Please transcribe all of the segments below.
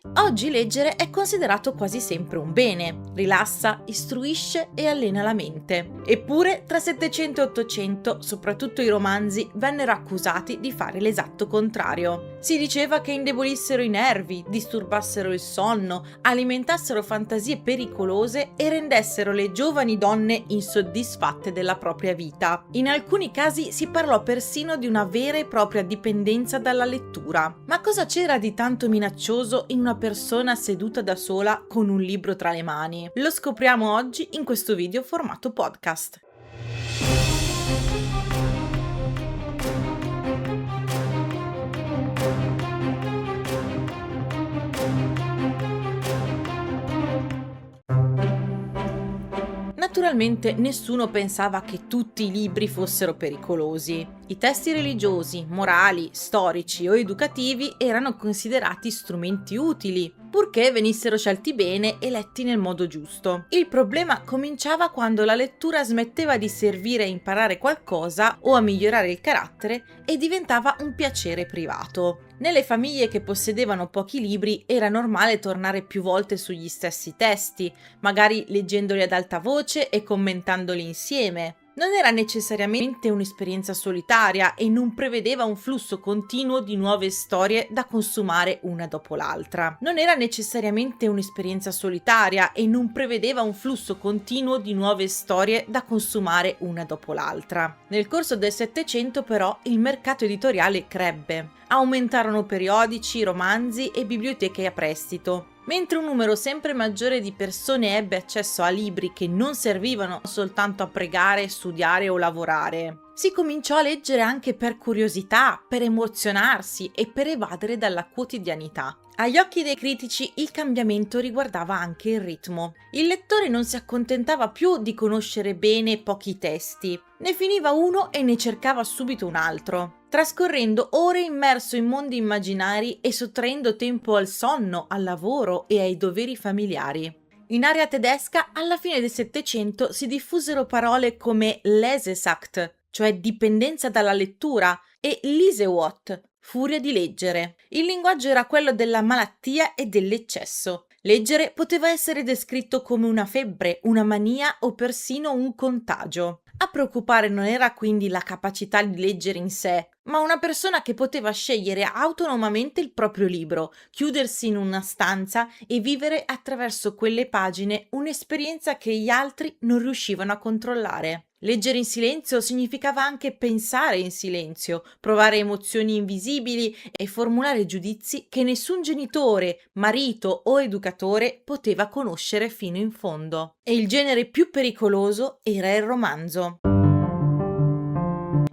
Oggi leggere è considerato quasi sempre un bene, rilassa, istruisce e allena la mente. Eppure, tra 700 e 800, soprattutto i romanzi, vennero accusati di fare l'esatto contrario. Si diceva che indebolissero i nervi, disturbassero il sonno, alimentassero fantasie pericolose e rendessero le giovani donne insoddisfatte della propria vita. In alcuni casi si parlò persino di una vera e propria dipendenza dalla lettura. Ma cosa c'era di tanto minaccioso in una persona seduta da sola con un libro tra le mani? Lo scopriamo oggi in questo video formato podcast. Naturalmente nessuno pensava che tutti i libri fossero pericolosi. I testi religiosi, morali, storici o educativi erano considerati strumenti utili, purché venissero scelti bene e letti nel modo giusto. Il problema cominciava quando la lettura smetteva di servire a imparare qualcosa o a migliorare il carattere e diventava un piacere privato. Nelle famiglie che possedevano pochi libri era normale tornare più volte sugli stessi testi, magari leggendoli ad alta voce e commentandoli insieme. Non era necessariamente un'esperienza solitaria e non prevedeva un flusso continuo di nuove storie da consumare una dopo l'altra. Nel corso del Settecento, però, il mercato editoriale crebbe. Aumentarono periodici, romanzi e biblioteche a prestito. Mentre un numero sempre maggiore di persone ebbe accesso a libri che non servivano soltanto a pregare, studiare o lavorare, si cominciò a leggere anche per curiosità, per emozionarsi e per evadere dalla quotidianità. Agli occhi dei critici il cambiamento riguardava anche il ritmo. Il lettore non si accontentava più di conoscere bene pochi testi, ne finiva uno e ne cercava subito un altro, trascorrendo ore immerso in mondi immaginari e sottraendo tempo al sonno, al lavoro e ai doveri familiari. In area tedesca, alla fine del Settecento si diffusero parole come Lesesucht, cioè dipendenza dalla lettura, e Lesewut, furia di leggere. Il linguaggio era quello della malattia e dell'eccesso. Leggere poteva essere descritto come una febbre, una mania o persino un contagio. A preoccupare non era quindi la capacità di leggere in sé, ma una persona che poteva scegliere autonomamente il proprio libro, chiudersi in una stanza e vivere attraverso quelle pagine un'esperienza che gli altri non riuscivano a controllare. Leggere in silenzio significava anche pensare in silenzio, provare emozioni invisibili e formulare giudizi che nessun genitore, marito o educatore poteva conoscere fino in fondo. E il genere più pericoloso era il romanzo.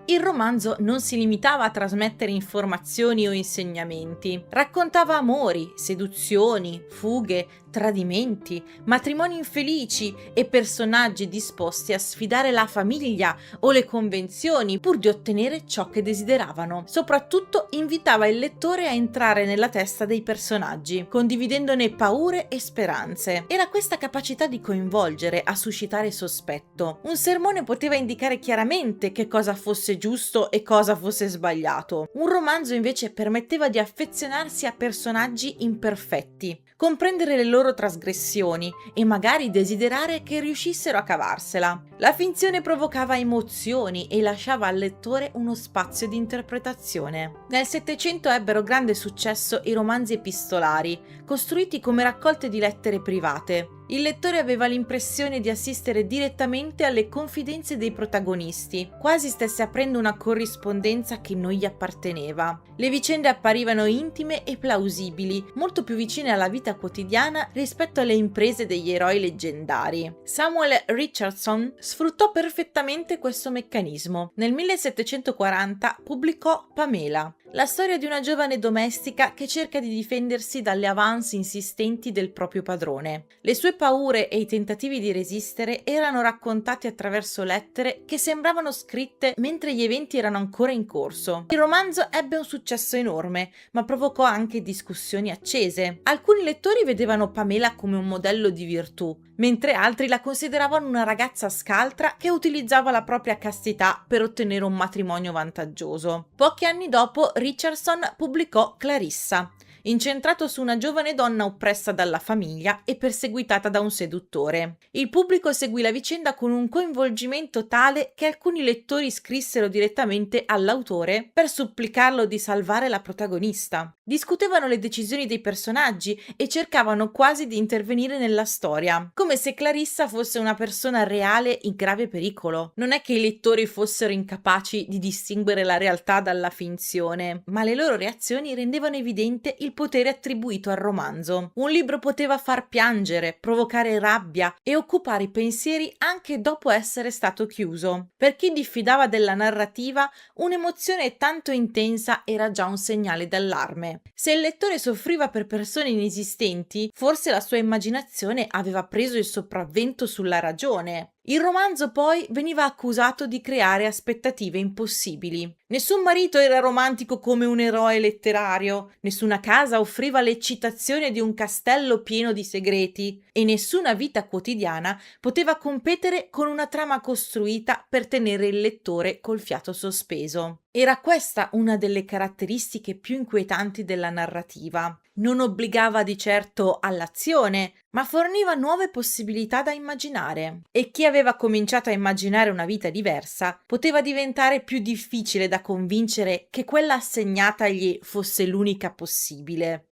Il romanzo non si limitava a trasmettere informazioni o insegnamenti, raccontava amori, seduzioni, fughe, tradimenti, matrimoni infelici e personaggi disposti a sfidare la famiglia o le convenzioni pur di ottenere ciò che desideravano. Soprattutto invitava il lettore a entrare nella testa dei personaggi, condividendone paure e speranze. Era questa capacità di coinvolgere a suscitare sospetto. Un sermone poteva indicare chiaramente che cosa fosse giusto e cosa fosse sbagliato. Un romanzo invece permetteva di affezionarsi a personaggi imperfetti, comprendere le loro trasgressioni e magari desiderare che riuscissero a cavarsela. La finzione provocava emozioni e lasciava al lettore uno spazio di interpretazione. Nel Settecento ebbero grande successo i romanzi epistolari, costruiti come raccolte di lettere private. Il lettore aveva l'impressione di assistere direttamente alle confidenze dei protagonisti, quasi stesse aprendo una corrispondenza che non gli apparteneva. Le vicende apparivano intime e plausibili, molto più vicine alla vita quotidiana rispetto alle imprese degli eroi leggendari. Samuel Richardson sfruttò perfettamente questo meccanismo. Nel 1740 pubblicò Pamela, la storia di una giovane domestica che cerca di difendersi dalle avance insistenti del proprio padrone. Le sue paure e i tentativi di resistere erano raccontati attraverso lettere che sembravano scritte mentre gli eventi erano ancora in corso. Il romanzo ebbe un successo enorme, ma provocò anche discussioni accese. Alcuni lettori vedevano Pamela come un modello di virtù, mentre altri la consideravano una ragazza scaltra che utilizzava la propria castità per ottenere un matrimonio vantaggioso. Pochi anni dopo, Richardson pubblicò Clarissa, incentrato su una giovane donna oppressa dalla famiglia e perseguitata da un seduttore. Il pubblico seguì la vicenda con un coinvolgimento tale che alcuni lettori scrissero direttamente all'autore per supplicarlo di salvare la protagonista. Discutevano le decisioni dei personaggi e cercavano quasi di intervenire nella storia, come se Clarissa fosse una persona reale in grave pericolo. Non è che i lettori fossero incapaci di distinguere la realtà dalla finzione, ma le loro reazioni rendevano evidente il potere attribuito al romanzo. Un libro poteva far piangere, provocare rabbia e occupare i pensieri anche dopo essere stato chiuso. Per chi diffidava della narrativa, un'emozione tanto intensa era già un segnale d'allarme. Se il lettore soffriva per persone inesistenti, forse la sua immaginazione aveva preso il sopravvento sulla ragione. Il romanzo poi veniva accusato di creare aspettative impossibili. Nessun marito era romantico come un eroe letterario, nessuna casa offriva l'eccitazione di un castello pieno di segreti e nessuna vita quotidiana poteva competere con una trama costruita per tenere il lettore col fiato sospeso. Era questa una delle caratteristiche più inquietanti della narrativa. Non obbligava di certo all'azione, ma forniva nuove possibilità da immaginare. E chi aveva cominciato a immaginare una vita diversa poteva diventare più difficile da convincere che quella assegnatagli fosse l'unica possibile.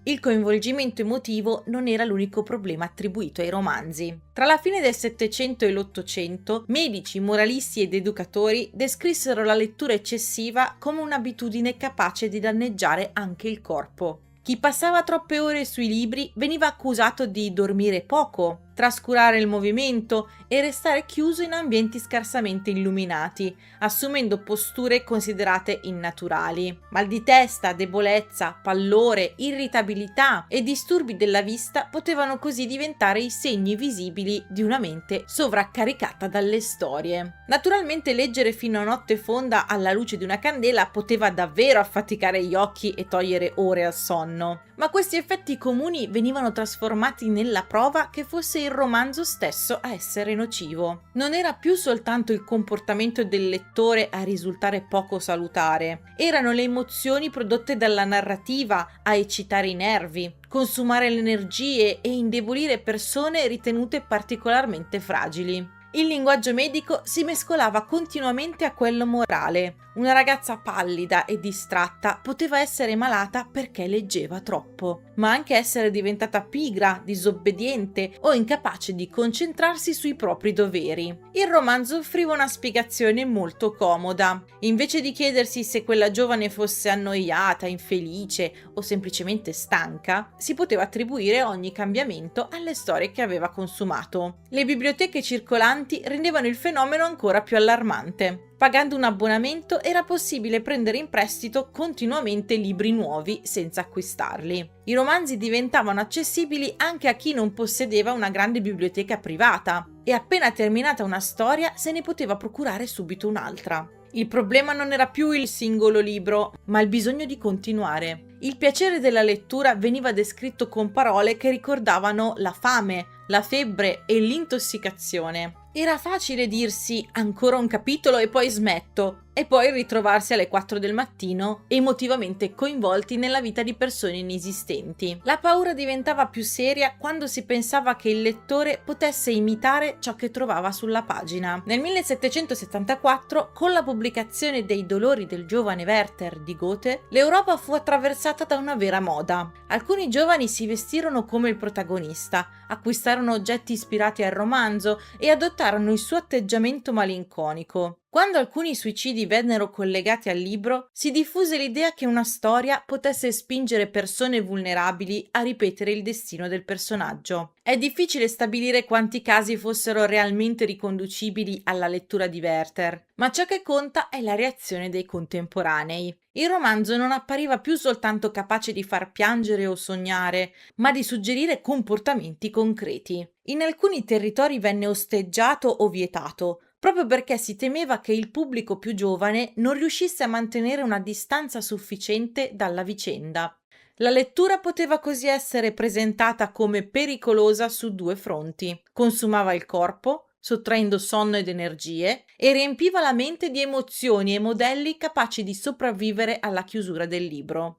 Il coinvolgimento emotivo non era l'unico problema attribuito ai romanzi. Tra la fine del Settecento e l'Ottocento, medici, moralisti ed educatori descrissero la lettura eccessiva come un'abitudine capace di danneggiare anche il corpo. Chi passava troppe ore sui libri veniva accusato di dormire poco, trascurare il movimento e restare chiuso in ambienti scarsamente illuminati, assumendo posture considerate innaturali. Mal di testa, debolezza, pallore, irritabilità e disturbi della vista potevano così diventare i segni visibili di una mente sovraccaricata dalle storie. Naturalmente leggere fino a notte fonda alla luce di una candela poteva davvero affaticare gli occhi e togliere ore al sonno, ma questi effetti comuni venivano trasformati nella prova che fosse il romanzo stesso a essere nocivo. Non era più soltanto il comportamento del lettore a risultare poco salutare, erano le emozioni prodotte dalla narrativa a eccitare i nervi, consumare le energie e indebolire persone ritenute particolarmente fragili. Il linguaggio medico si mescolava continuamente a quello morale. Una ragazza pallida e distratta poteva essere malata perché leggeva troppo, ma anche essere diventata pigra, disobbediente o incapace di concentrarsi sui propri doveri. Il romanzo offriva una spiegazione molto comoda. Invece di chiedersi se quella giovane fosse annoiata, infelice o semplicemente stanca, si poteva attribuire ogni cambiamento alle storie che aveva consumato. Le biblioteche circolanti rendevano il fenomeno ancora più allarmante. Pagando un abbonamento era possibile prendere in prestito continuamente libri nuovi senza acquistarli. I romanzi diventavano accessibili anche a chi non possedeva una grande biblioteca privata e appena terminata una storia se ne poteva procurare subito un'altra. Il problema non era più il singolo libro, ma il bisogno di continuare. Il piacere della lettura veniva descritto con parole che ricordavano la fame, la febbre e l'intossicazione. Era facile dirsi ancora un capitolo e poi smetto, e poi ritrovarsi alle 4 del mattino emotivamente coinvolti nella vita di persone inesistenti. La paura diventava più seria quando si pensava che il lettore potesse imitare ciò che trovava sulla pagina. Nel 1774, con la pubblicazione dei Dolori del giovane Werther di Goethe, l'Europa fu attraversata da una vera moda. Alcuni giovani si vestirono come il protagonista, acquistarono oggetti ispirati al romanzo e adottarono il suo atteggiamento malinconico. Quando alcuni suicidi vennero collegati al libro, si diffuse l'idea che una storia potesse spingere persone vulnerabili a ripetere il destino del personaggio. È difficile stabilire quanti casi fossero realmente riconducibili alla lettura di Werther, ma ciò che conta è la reazione dei contemporanei. Il romanzo non appariva più soltanto capace di far piangere o sognare, ma di suggerire comportamenti concreti. In alcuni territori venne osteggiato o vietato, proprio perché si temeva che il pubblico più giovane non riuscisse a mantenere una distanza sufficiente dalla vicenda. La lettura poteva così essere presentata come pericolosa su due fronti: consumava il corpo, sottraendo sonno ed energie, e riempiva la mente di emozioni e modelli capaci di sopravvivere alla chiusura del libro.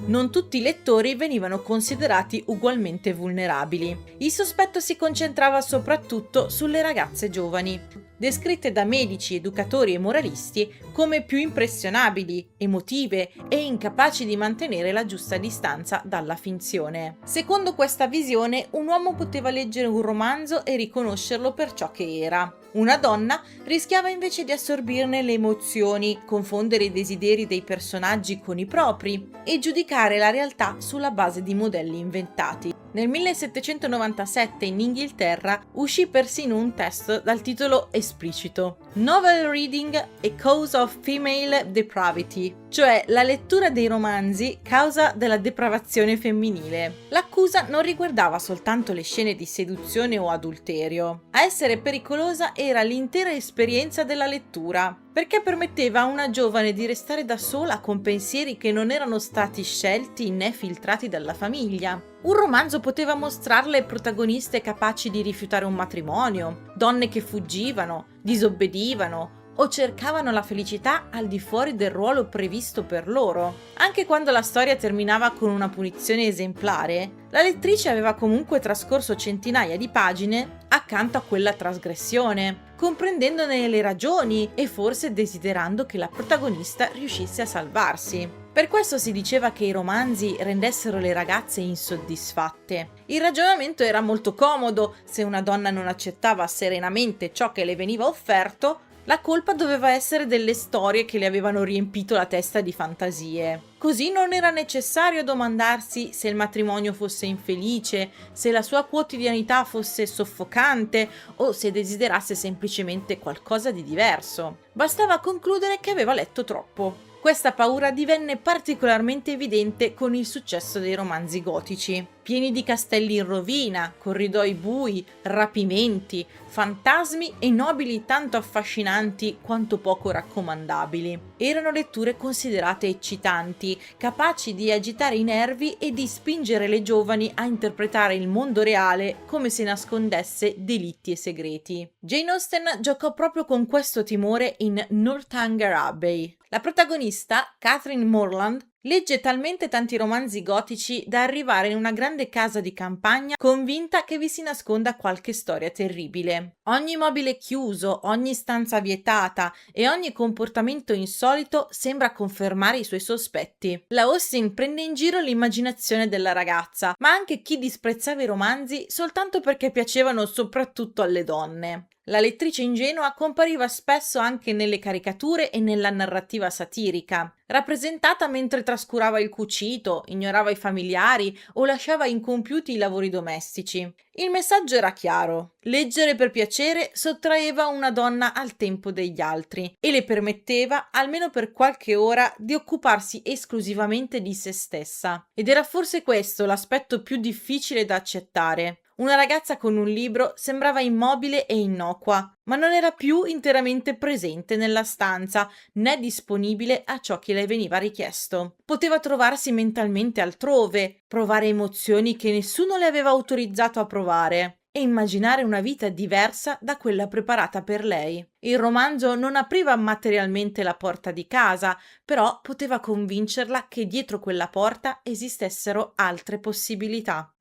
Non tutti i lettori venivano considerati ugualmente vulnerabili. Il sospetto si concentrava soprattutto sulle ragazze giovani, descritte da medici, educatori e moralisti come più impressionabili, emotive e incapaci di mantenere la giusta distanza dalla finzione. Secondo questa visione, un uomo poteva leggere un romanzo e riconoscerlo per ciò che era. Una donna rischiava invece di assorbirne le emozioni, confondere i desideri dei personaggi con i propri e giudicare la realtà sulla base di modelli inventati. Nel 1797 in Inghilterra uscì persino un testo dal titolo esplicito: Novel Reading a Cause of Female Depravity, cioè la lettura dei romanzi causa della depravazione femminile. L'accusa non riguardava soltanto le scene di seduzione o adulterio. A essere pericolosa era l'intera esperienza della lettura, perché permetteva a una giovane di restare da sola con pensieri che non erano stati scelti né filtrati dalla famiglia. Un romanzo poteva mostrarle protagoniste capaci di rifiutare un matrimonio, donne che fuggivano, disobbedivano o cercavano la felicità al di fuori del ruolo previsto per loro. Anche quando la storia terminava con una punizione esemplare, la lettrice aveva comunque trascorso centinaia di pagine accanto a quella trasgressione, comprendendone le ragioni e forse desiderando che la protagonista riuscisse a salvarsi. Per questo si diceva che i romanzi rendessero le ragazze insoddisfatte. Il ragionamento era molto comodo: se una donna non accettava serenamente ciò che le veniva offerto, la colpa doveva essere delle storie che le avevano riempito la testa di fantasie. Così non era necessario domandarsi se il matrimonio fosse infelice, se la sua quotidianità fosse soffocante o se desiderasse semplicemente qualcosa di diverso. Bastava concludere che aveva letto troppo. Questa paura divenne particolarmente evidente con il successo dei romanzi gotici, pieni di castelli in rovina, corridoi bui, rapimenti, fantasmi e nobili tanto affascinanti quanto poco raccomandabili. Erano letture considerate eccitanti, capaci di agitare i nervi e di spingere le giovani a interpretare il mondo reale come se nascondesse delitti e segreti. Jane Austen giocò proprio con questo timore in Northanger Abbey. La protagonista, Catherine Morland, legge talmente tanti romanzi gotici da arrivare in una grande casa di campagna convinta che vi si nasconda qualche storia terribile. Ogni mobile chiuso, ogni stanza vietata e ogni comportamento insolito sembra confermare i suoi sospetti. La Austen prende in giro l'immaginazione della ragazza, ma anche chi disprezzava i romanzi soltanto perché piacevano soprattutto alle donne. La lettrice ingenua compariva spesso anche nelle caricature e nella narrativa satirica, rappresentata mentre trascurava il cucito, ignorava i familiari o lasciava incompiuti i lavori domestici. Il messaggio era chiaro: leggere per piacere sottraeva una donna al tempo degli altri e le permetteva, almeno per qualche ora, di occuparsi esclusivamente di se stessa. Ed era forse questo l'aspetto più difficile da accettare. Una ragazza con un libro sembrava immobile e innocua, ma non era più interamente presente nella stanza, né disponibile a ciò che le veniva richiesto. Poteva trovarsi mentalmente altrove, provare emozioni che nessuno le aveva autorizzato a provare e immaginare una vita diversa da quella preparata per lei. Il romanzo non apriva materialmente la porta di casa, però poteva convincerla che dietro quella porta esistessero altre possibilità.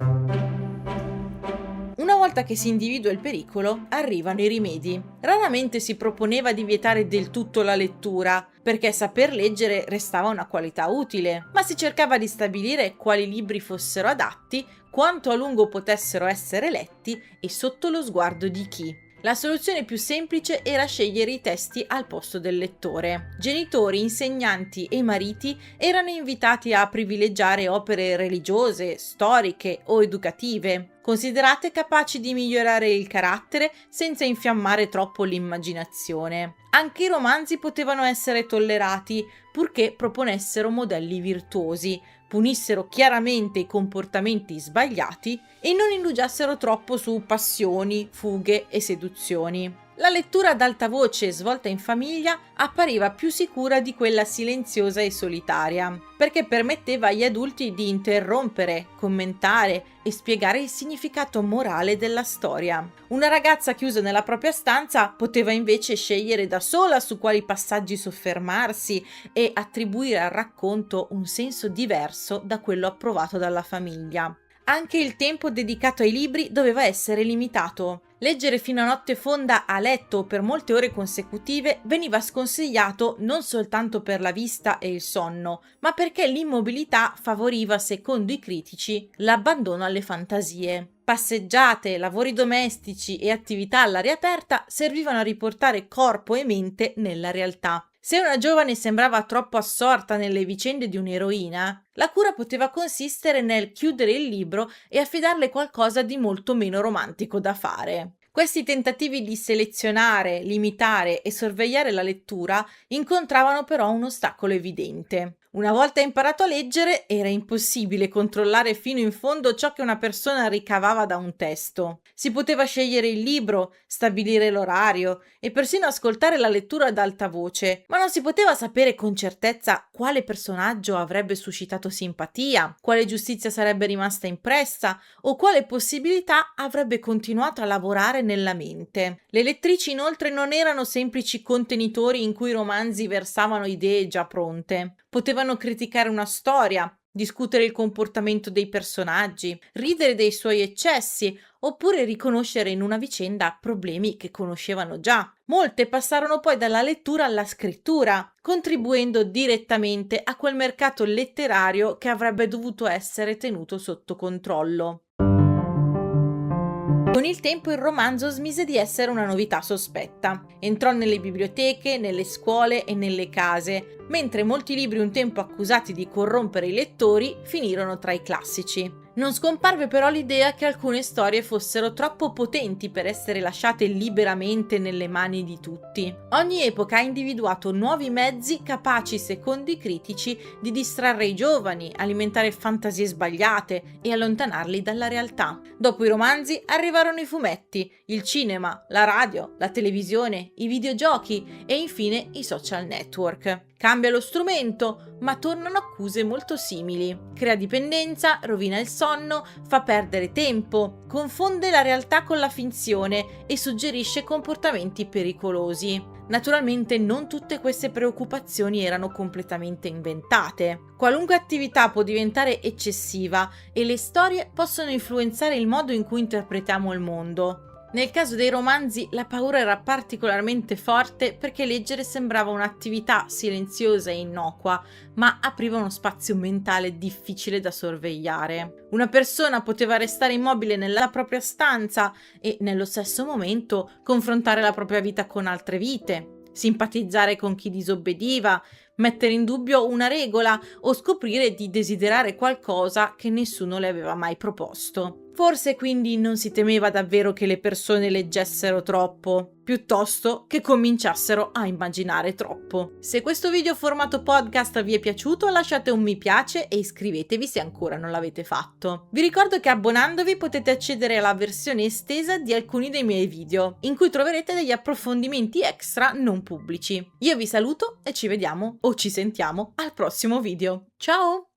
Una volta che si individua il pericolo, arrivano i rimedi. Raramente si proponeva di vietare del tutto la lettura, perché saper leggere restava una qualità utile, ma si cercava di stabilire quali libri fossero adatti, quanto a lungo potessero essere letti e sotto lo sguardo di chi. La soluzione più semplice era scegliere i testi al posto del lettore. Genitori, insegnanti e mariti erano invitati a privilegiare opere religiose, storiche o educative, considerate capaci di migliorare il carattere senza infiammare troppo l'immaginazione. Anche i romanzi potevano essere tollerati, purché proponessero modelli virtuosi, punissero chiaramente i comportamenti sbagliati e non indugiassero troppo su passioni, fughe e seduzioni. La lettura ad alta voce svolta in famiglia appariva più sicura di quella silenziosa e solitaria, perché permetteva agli adulti di interrompere, commentare e spiegare il significato morale della storia. Una ragazza chiusa nella propria stanza poteva invece scegliere da sola su quali passaggi soffermarsi e attribuire al racconto un senso diverso da quello approvato dalla famiglia. Anche il tempo dedicato ai libri doveva essere limitato. Leggere fino a notte fonda a letto o per molte ore consecutive veniva sconsigliato non soltanto per la vista e il sonno, ma perché l'immobilità favoriva, secondo i critici, l'abbandono alle fantasie. Passeggiate, lavori domestici e attività all'aria aperta servivano a riportare corpo e mente nella realtà. Se una giovane sembrava troppo assorta nelle vicende di un'eroina, la cura poteva consistere nel chiudere il libro e affidarle qualcosa di molto meno romantico da fare. Questi tentativi di selezionare, limitare e sorvegliare la lettura incontravano però un ostacolo evidente. Una volta imparato a leggere, era impossibile controllare fino in fondo ciò che una persona ricavava da un testo. Si poteva scegliere il libro, stabilire l'orario e persino ascoltare la lettura ad alta voce, ma non si poteva sapere con certezza quale personaggio avrebbe suscitato simpatia, quale giustizia sarebbe rimasta impressa o quale possibilità avrebbe continuato a lavorare nella mente. Le lettrici inoltre non erano semplici contenitori in cui i romanzi versavano idee già pronte. Potevano criticare una storia, discutere il comportamento dei personaggi, ridere dei suoi eccessi, oppure riconoscere in una vicenda problemi che conoscevano già. Molte passarono poi dalla lettura alla scrittura, contribuendo direttamente a quel mercato letterario che avrebbe dovuto essere tenuto sotto controllo. Con il tempo il romanzo smise di essere una novità sospetta. Entrò nelle biblioteche, nelle scuole e nelle case, mentre molti libri un tempo accusati di corrompere i lettori finirono tra i classici. Non scomparve però l'idea che alcune storie fossero troppo potenti per essere lasciate liberamente nelle mani di tutti. Ogni epoca ha individuato nuovi mezzi capaci, secondo i critici, di distrarre i giovani, alimentare fantasie sbagliate e allontanarli dalla realtà. Dopo i romanzi arrivarono i fumetti, il cinema, la radio, la televisione, i videogiochi e infine i social network. Cambia lo strumento, ma tornano accuse molto simili. Crea dipendenza, rovina il sonno, fa perdere tempo, confonde la realtà con la finzione e suggerisce comportamenti pericolosi. Naturalmente non tutte queste preoccupazioni erano completamente inventate. Qualunque attività può diventare eccessiva e le storie possono influenzare il modo in cui interpretiamo il mondo. Nel caso dei romanzi la paura era particolarmente forte perché leggere sembrava un'attività silenziosa e innocua, ma apriva uno spazio mentale difficile da sorvegliare. Una persona poteva restare immobile nella propria stanza e, nello stesso momento, confrontare la propria vita con altre vite, simpatizzare con chi disobbediva, mettere in dubbio una regola o scoprire di desiderare qualcosa che nessuno le aveva mai proposto. Forse quindi non si temeva davvero che le persone leggessero troppo, piuttosto che cominciassero a immaginare troppo. Se questo video formato podcast vi è piaciuto, lasciate un mi piace e iscrivetevi se ancora non l'avete fatto. Vi ricordo che abbonandovi potete accedere alla versione estesa di alcuni dei miei video, in cui troverete degli approfondimenti extra non pubblici. Io vi saluto e ci vediamo o ci sentiamo al prossimo video. Ciao!